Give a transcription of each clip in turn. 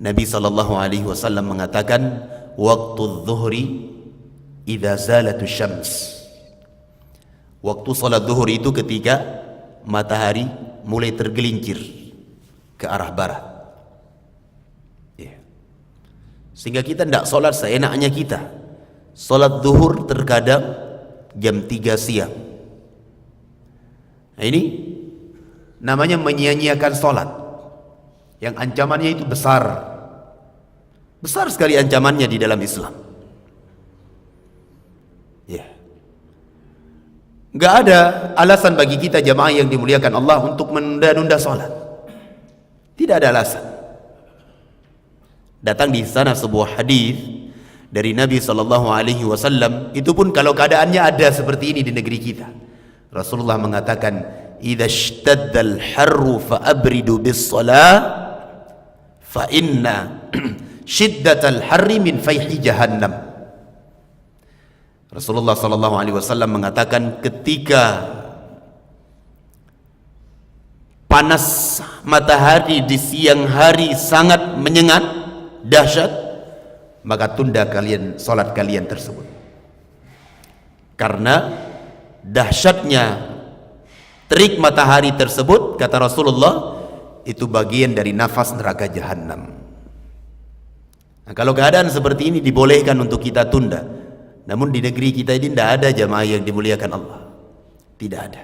Nabi SAW mengatakan, waktu zuhri idza zalatus syams. Waktu salat zuhur itu ketika matahari mulai tergelincir ke arah barat. Sehingga kita tidak sholat seenaknya kita. Sholat zuhur terkadang jam 3 siang. Nah, ini namanya menyia-nyiakan sholat, yang ancamannya itu besar. Besar sekali ancamannya di dalam Islam. Nggak ada alasan bagi kita jamaah yang dimuliakan Allah untuk menunda-nunda sholat. Tidak ada alasan. Datang di sana sebuah hadis dari Nabi SAW. Itu pun kalau keadaannya ada seperti ini di negeri kita. Rasulullah mengatakan, "Idza ishtaddal harru fa abridu bis shalah fa inna shiddatal harri min fayhi jahannam." Rasulullah SAW mengatakan, ketika panas matahari di siang hari sangat menyengat, dahsyat, maka tunda kalian salat kalian tersebut. Karena dahsyatnya terik matahari tersebut, kata Rasulullah, itu bagian dari nafas neraka jahanam. Nah, kalau keadaan seperti ini dibolehkan untuk kita tunda. Namun di negeri kita ini tidak ada jamaah yang dimuliakan Allah. Tidak ada.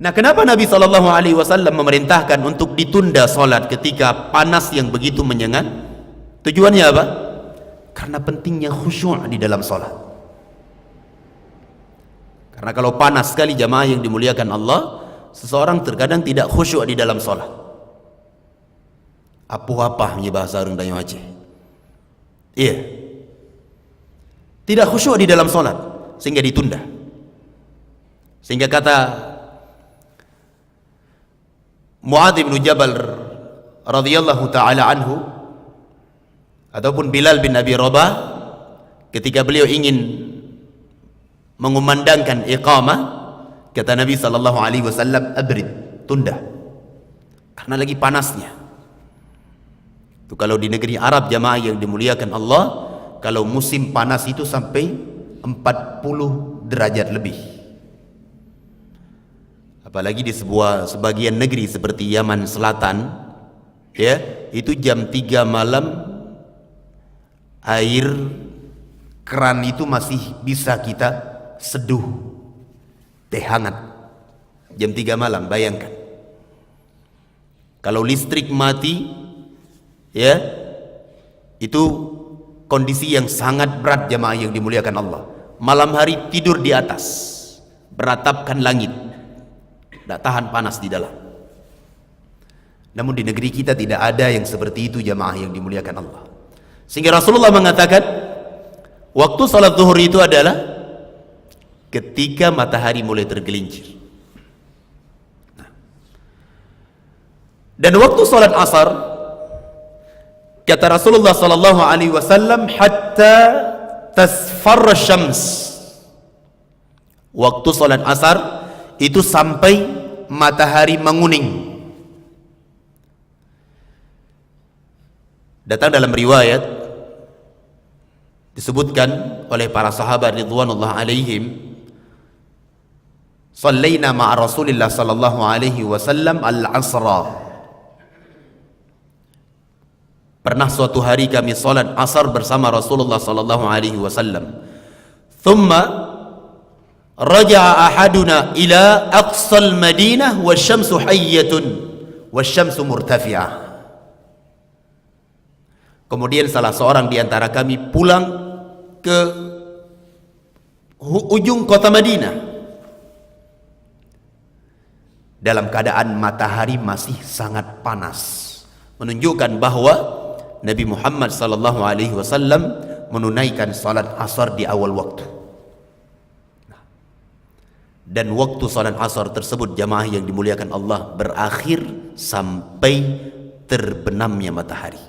Nah, kenapa Nabi SAW memerintahkan untuk ditunda sholat ketika panas yang begitu menyengat? Tujuannya apa? Karena pentingnya khusyuk di dalam sholat. Karena kalau panas sekali jamaah yang dimuliakan Allah, seseorang terkadang tidak khusyuk di dalam sholat. Apuh-apah bahasa orang Dayu Aceh. Iya. Tidak khusyuk di dalam sholat, sehingga ditunda. Sehingga kata Mu'adz bin Jabal radhiyallahu ta'ala anhu, ataupun Bilal bin Abi Rabah, ketika beliau ingin mengumandangkan iqamah, kata Nabi SAW, abrid, tunda, karena lagi panasnya. Itu kalau di negeri Arab jamaah yang dimuliakan Allah, kalau musim panas itu sampai 40 derajat lebih. Apalagi di sebagian negeri seperti Yaman Selatan, ya, itu jam 3 malam air keran itu masih bisa kita seduh teh hangat. Jam 3 malam, bayangkan. Kalau listrik mati, ya, itu kondisi yang sangat berat jamaah yang dimuliakan Allah. Malam hari tidur di atas, beratapkan langit, tidak tahan panas di dalam. Namun di negeri kita tidak ada yang seperti itu jamaah yang dimuliakan Allah. Sehingga Rasulullah mengatakan, waktu salat zuhur itu adalah ketika matahari mulai tergelincir. Dan waktu salat asar, kata Rasulullah SAW, hatta tasfarra syams. Waktu salat asar itu sampai matahari menguning. Datang dalam riwayat, disebutkan oleh para sahabat ridwanullah alaihim, sallaina ma'a Rasulillah sallallahu alaihi wasallam al-asra. Pernah suatu hari kami salat asar bersama Rasulullah sallallahu alaihi wasallam. Thumma raja'a ahaduna ila aqsal Madinah wasyamsu hayyatun wasyamsu murtafi'ah. Kemudian salah seorang di antara kami pulang ke ujung kota Madinah dalam keadaan matahari masih sangat panas, menunjukkan bahwa Nabi Muhammad sallallahu alaihi wasallam menunaikan salat asar di awal waktu. Dan waktu salat asar tersebut jamaah yang dimuliakan Allah berakhir sampai terbenamnya matahari.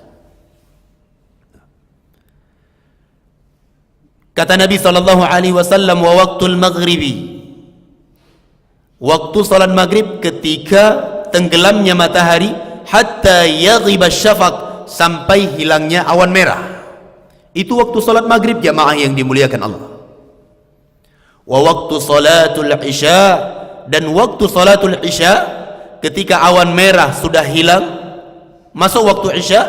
Kata Nabi sallallahu alaihi wasallam, wa waqtul maghribi, waktu salat maghrib ketika tenggelamnya matahari, hatta yaghiba syafaq, sampai hilangnya awan merah. Itu waktu salat maghrib jamaah yang dimuliakan Allah. Wa waktu salatul isya, dan waktu salatul isya ketika awan merah sudah hilang, masuk waktu isya,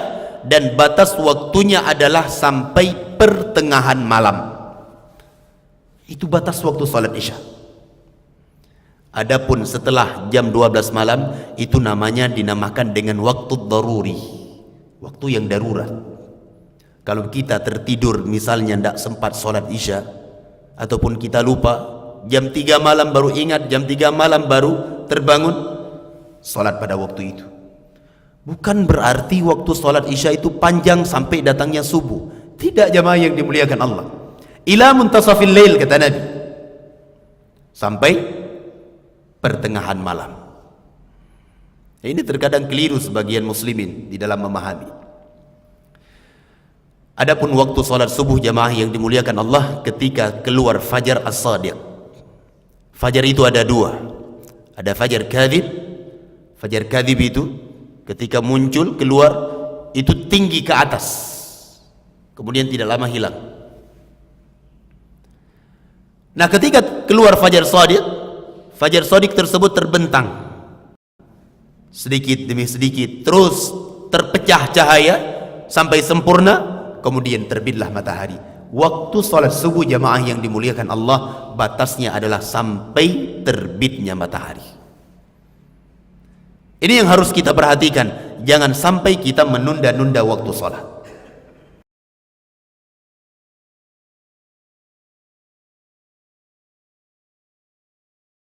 dan batas waktunya adalah sampai pertengahan malam. Itu batas waktu salat isya. Adapun setelah jam 12 malam, itu namanya dinamakan dengan waktu daruri, waktu yang darurat. Kalau kita tertidur misalnya tidak sempat salat isya, ataupun kita lupa, jam 3 malam baru ingat, jam 3 malam baru terbangun, salat pada waktu itu. Bukan berarti waktu salat isya itu panjang sampai datangnya subuh. Tidak jamaah yang dimuliakan Allah. Ila muntasafil lail kata Nabi, sampai pertengahan malam. Ini terkadang keliru sebagian muslimin di dalam memahami. Adapun waktu salat subuh jamaah yang dimuliakan Allah, ketika keluar fajar as-sadiq. Fajar itu ada dua. Ada fajar kadhib. Fajar kadhib itu ketika muncul keluar itu tinggi ke atas, kemudian tidak lama hilang. Nah, ketika keluar fajar shadiq tersebut terbentang sedikit demi sedikit, terus terpecah cahaya sampai sempurna, kemudian terbitlah matahari. Waktu salat subuh jamaah yang dimuliakan Allah, batasnya adalah sampai terbitnya matahari. Ini yang harus kita perhatikan. Jangan sampai kita menunda-nunda waktu salat.